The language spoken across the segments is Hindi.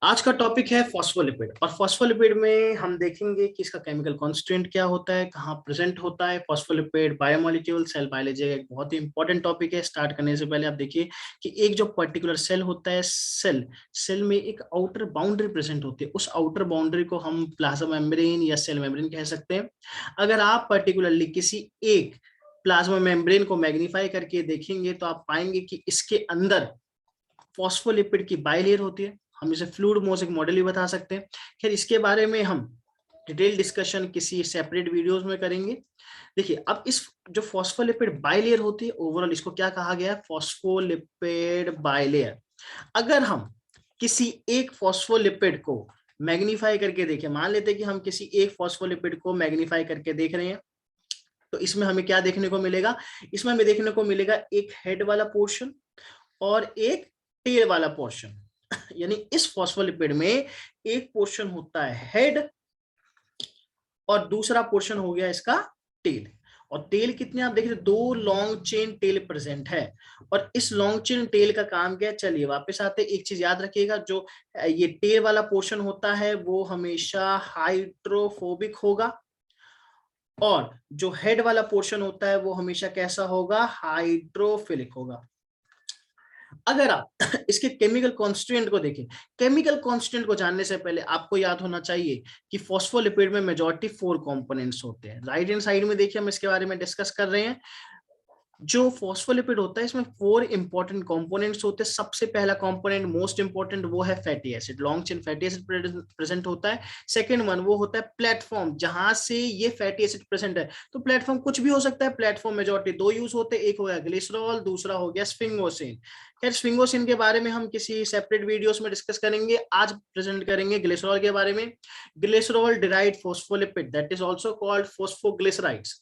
आज का टॉपिक है फॉस्फोलिपिड। और फॉस्फोलिपिड में हम देखेंगे कि इसका केमिकल कॉन्स्टिट्यूएंट क्या होता है, कहाँ प्रेजेंट होता है। फॉस्फोलिपिड बायोमोलिक्यूल सेल बायोलॉजी का एक बहुत ही इंपॉर्टेंट टॉपिक है। स्टार्ट करने से पहले आप देखिए कि एक जो पर्टिकुलर सेल होता है, सेल सेल में एक आउटर बाउंड्री प्रेजेंट होती है। उस आउटर बाउंड्री को हम प्लाज्मा मेम्ब्रेन या सेल मेम्ब्रेन कह सकते हैं। अगर आप पर्टिकुलरली किसी एक प्लाज्मा मेम्ब्रेन को मैग्नीफाई करके देखेंगे तो आप पाएंगे कि इसके अंदर फॉस्फोलिपिड की बाइलेयर होती है। हम इसे फ्लूइड मोज़ेक मॉडल भी बता सकते हैं। खैर, इसके बारे में हम डिटेल डिस्कशन किसी सेपरेट वीडियोस में करेंगे। देखिए, अब इस जो फॉस्फोलिपिड बाइलेयर होती है, ओवरऑल इसको क्या कहा गया है? Phospholipid bilayer. अगर हम किसी एक फॉस्फोलिपिड को मैग्नीफाई करके देखें, मान लेते हैं कि हम किसी एक फॉस्फोलिपिड को मैग्नीफाई करके देख रहे हैं, तो इसमें हमें क्या देखने को मिलेगा? इसमें हमें देखने को मिलेगा एक हेड वाला पोर्शन और एक टेल वाला पोर्शन। यानी इस फॉस्फोलिपिड में एक पोर्शन होता है हेड और दूसरा पोर्शन हो गया इसका टेल। और टेल कितने आप देखिए, दो लॉन्ग चेन टेल प्रेजेंट है। और इस लॉन्ग चेन टेल का काम क्या है? चलिए वापस आते, एक चीज याद रखिएगा, जो ये टेल वाला पोर्शन होता है वो हमेशा हाइड्रोफोबिक होगा, और जो हेड वाला पोर्शन होता है वो हमेशा कैसा होगा? हाइड्रोफिलिक होगा। अगर आप इसके केमिकल कांस्टिट्यूएंट को देखें, केमिकल कांस्टिट्यूएंट को जानने से पहले आपको याद होना चाहिए कि फॉस्फोलिपिड में मेजॉरिटी 4 कंपोनेंट्स होते हैं। राइट हैंड साइड में देखिए, हम इसके बारे में डिस्कस कर रहे हैं। जो फॉस्फोलिपिड होता है इसमें 4 इंपॉर्टेंट कंपोनेंट्स होते हैं। सबसे पहला कंपोनेंट, मोस्ट इंपॉर्टेंट, वो है fatty acid. Long chain fatty acid present होता है। सेकंड वन वो होता है प्लेटफॉर्म, जहां से ये फैटी एसिड प्रेजेंट है। तो प्लेटफॉर्म कुछ भी हो सकता है। प्लेटफॉर्म मेजॉरिटी 2 यूज होते हैं, एक हो गया ग्लिसरॉल, दूसरा हो गया स्फिंगोसिन। खैर, स्फिंगोसिन के बारे में हम किसी सेपरेट वीडियोस में डिस्कस करेंगे। आज प्रेजेंट करेंगे ग्लिसरॉल के बारे में। Glycerol derived phospholipid, that is also called phosphoglycerides.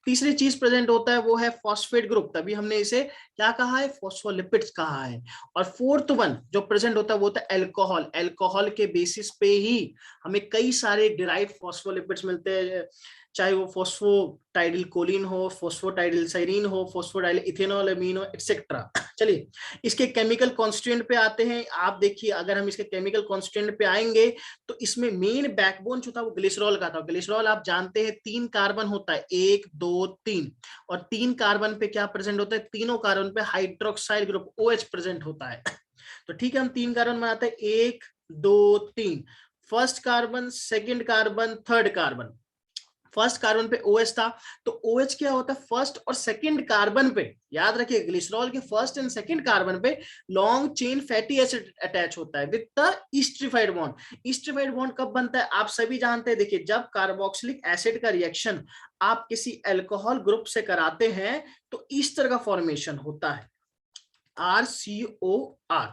तीसरी चीज प्रेजेंट होता है वो है फॉस्फेट ग्रुप, तभी हमने इसे क्या कहा है? फॉस्फोलिपिड्स कहा है। और फोर्थ वन जो प्रेजेंट होता है वो होता है अल्कोहल। अल्कोहल के बेसिस पे ही हमें कई सारे डिराइव्ड फॉस्फोलिपिड्स मिलते हैं, चाहे वो फॉस्फोटाइडिल कोलिन हो, फॉस्फोटाइडिल साइरिन हो, फॉस्फोटाइडिल इथेनॉल अमीन हो, एक्सेट्रा। चलिए इसके केमिकल कॉन्स्टिट्यूएंट पे आते हैं। आप देखिए, अगर हम इसके केमिकल कॉन्स्टिट्यूएंट पे आएंगे तो इसमें मेन बैकबोन जो था वो ग्लिसरॉल का था। ग्लिसरॉल आप जानते हैं 3 कार्बन होता है, 1 2 3। और 3 कार्बन पे क्या प्रेजेंट होता है? तीनों कार्बन पे हाइड्रोक्साइल ग्रुप OH प्रेजेंट होता है। तो ठीक है, हम 3 कार्बन बनाते हैं, 1 2 3। First carbon, second carbon, third carbon. First carbon पे OH था, तो OH क्या होता है? फर्स्ट और सेकंड कार्बन पे, याद रखिए ग्लिसरॉल के फर्स्ट एंड सेकंड कार्बन पे long chain fatty acid attach होता है विद द ईस्ट्रिफाइड बॉन्ड। ईस्ट्रिफाइड बॉन्ड कब बनता है? आप सभी जानते हैं। देखिए, जब कार्बोक्सिलिक एसिड का रिएक्शन आप किसी अल्कोहल ग्रुप से कराते हैं तो ईस्टर का फॉर्मेशन होता है, RCOR।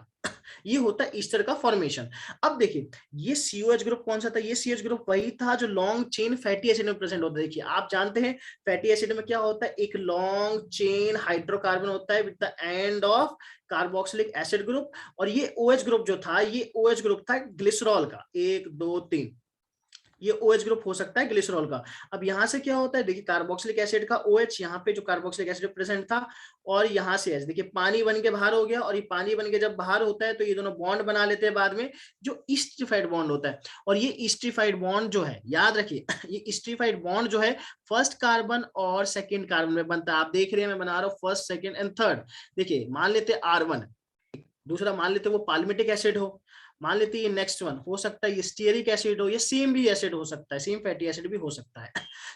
ये होता है ईस्टर का फॉर्मेशन। अब देखिए, ये COH ग्रुप कौन सा था? ये COH ग्रुप वही था जो लॉन्ग चेन फैटी एसिड में प्रेजेंट होता है। देखिए, आप जानते हैं फैटी एसिड में क्या होता है? एक लॉन्ग चेन हाइड्रोकार्बन होता है with the end of carboxylic acid group. और ये OH ग्रुप जो था, ये OH ग्रुप था ग्लिसरॉल का, 1 2 3। ये OH ग्रुप हो सकता है ग्लिसरॉल का। अब यहां से क्या होता है? देखिए, कार्बोक्सिलिक एसिड का OH, यहाँ पे जो कार्बोक्सिलिक एसिड प्रेजेंट था, और यहाँ से देखिए पानी बन के बाहर हो गया। और ये पानी बन के जब बाहर होता है तो ये दोनों बॉन्ड बना लेते हैं बाद में, जो ईस्ट्रिफाइड बॉन्ड होता है। और ये ईस्ट्रिफाइड बॉन्ड जो है, याद रखिए, ये ईस्ट्रिफाइड बॉन्ड जो है फर्स्ट कार्बन और सेकेंड कार्बन में बनता है। आप देख रहे हैं मैं बना रहा हूँ फर्स्ट, सेकेंड एंड थर्ड। देखिए, मान लेते R1, दूसरा मान लेते वो पाल्मिटिक एसिड हो, मान लेते ये नेक्स्ट वन हो सकता है ये स्टीयरिक एसिड हो, ये सेम भी एसिड हो सकता है, सेम फैटी एसिड भी हो सकता है।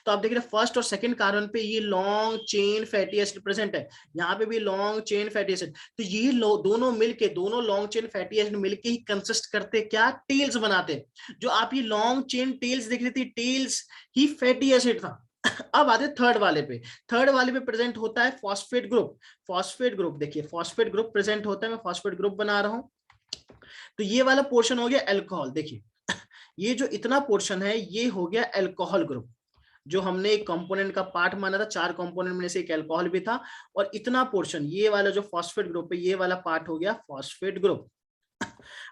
तो आप देख रहे हैं फर्स्ट और सेकंड कार्बन पे ये long chain fatty acid present है, यहाँ पे भी लॉन्ग चेन फैटी एसिड। तो ये दोनों मिलके, दोनों लॉन्ग चेन फैटी एसिड मिलके ही कंसिस्ट करते क्या? टेल्स बनाते हैं। जो आप ये लॉन्ग चेन टेल्स देख रही थी, टेल्स ही फैटी एसिड था। अब आते थर्ड वाले पे। थर्ड वाले पे प्रेजेंट होता है फॉस्फेट ग्रुप। फॉस्फेट ग्रुप, देखिए फॉस्फेट ग्रुप प्रेजेंट होता है, मैं फॉस्फेट ग्रुप बना रहा हूं। तो ये वाला पोर्शन हो गया अल्कोहल। देखिए, ये जो इतना पोर्शन है ये हो गया अल्कोहल ग्रुप, जो हमने एक कंपोनेंट का पार्ट माना था। 4 कंपोनेंट में से एक अल्कोहल भी था। और इतना पोर्शन, ये वाला जो फॉस्फेट ग्रुप है, ये वाला पार्ट हो गया फॉस्फेट ग्रुप।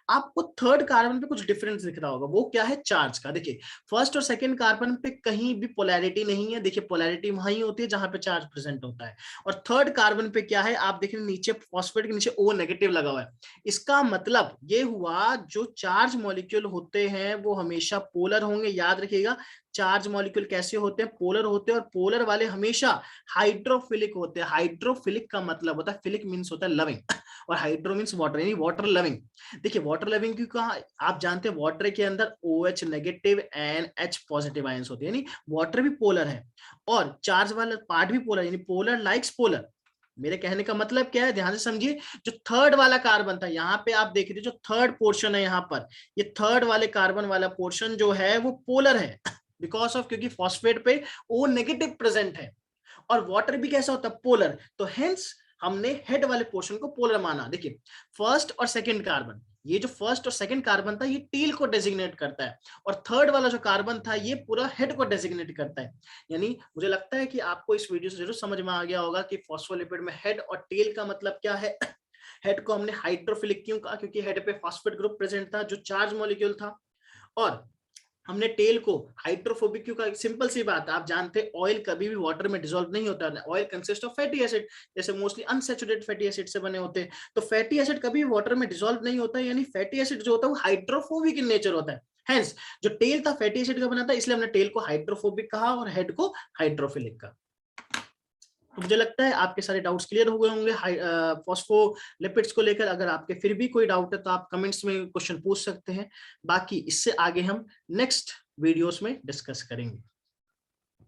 आपको थर्ड कार्बन पे कुछ डिफरेंस दिख रहा होगा, वो क्या है, चार्ज का। देखिए फर्स्ट और सेकंड कार्बन पे कहीं भी पोलैरिटी नहीं है, देखिए पोलैरिटी वहीं होती है जहां पे चार्ज प्रेजेंट होता है। और थर्ड कार्बन पे क्या है, आप देखें नीचे फॉस्फेट के नीचे O नेगेटिव लगा हुआ है। इसका मतलब ये हुआ जो चार्ज मॉलिक्यूल होते हैं वो हमेशा पोलर होंगे, याद रखिएगा। चार्ज मॉलिक्यूल कैसे होते हैं, पोलर होते हैं, और पोलर वाले हमेशा हाइड्रोफिलिक होते हैं। हाइड्रोफिलिक का मतलब होता है, फिलिक मींस होता है लविंग, और हाइड्रो मींस वाटर, यानी वाटर लविंग। देखिए वाटर लविंग क्यों कहा, आप जानते हैं वाटर के अंदर OH negative and H positive ions होते हैं, यानी वाटर भी पोलर है और चार्ज वाला पार्ट भी पोलर, यानी पोलर लाइक्स पोलर। मेरे कहने का मतलब क्या है, ध्यान से समझिए। जो थर्ड वाला कार्बन था, यहाँ पे आप देख रहे जो थर्ड पोर्शन है यहाँ पर, ये थर्ड वाले कार्बन वाला पोर्शन जो है वो पोलर है बिकॉज ऑफ, क्योंकि फॉस्फेट पे O नेगेटिव प्रेजेंट है, और वाटर भी कैसा होता है, पोलर। तो हेंस हमने हेड वाले पोर्शन को पोलर माना। देखिए फर्स्ट और सेकंड कार्बन, ये जो फर्स्ट और सेकंड कार्बन था ये टेल को डेजिग्नेट करता है, और थर्ड वाला जो कार्बन था ये पूरा हेड को डेजिग्नेट करता है। यानी मुझे लगता है कि आपको इस वीडियो से जरूर समझ में आ गया होगा कि फॉस्फोलिपिड में हेड और टेल का मतलब क्या है। हेड को हमने हाइड्रोफिलिक क्यों कहा, क्योंकि हेड पे फॉस्फेट ग्रुप प्रेजेंट था जो चार्ज मॉलिक्यूल था, और हमने टेल को हाइड्रोफोबिक क्यों कहा, सिंपल सी बात है, आप जानते हैं ऑयल कभी भी वाटर में डिसॉल्व नहीं होता है। Oil consist of fatty acid, जैसे मोस्टली अनसैचुरेटेड फैटी एसिड से बने होते हैं, तो फैटी एसिड कभी भी वाटर में डिसॉल्व नहीं होता है, यानी फैटी एसिड जो होता है वो हाइड्रोफोबिक इन नेचर होता है। हेंस जो टेल था फैटी एसिड का बना था, इसलिए हमने टेल को हाइड्रोफोबिक कहा और हेड को हाइड्रोफिलिक कहा। तो मुझे लगता है आपके सारे डाउट्स क्लियर हो गए होंगे फॉस्फोलिपिड्स को लेकर। अगर आपके फिर भी कोई डाउट है तो आप कमेंट्स में क्वेश्चन पूछ सकते हैं, बाकी इससे आगे हम नेक्स्ट वीडियोस में डिस्कस करेंगे।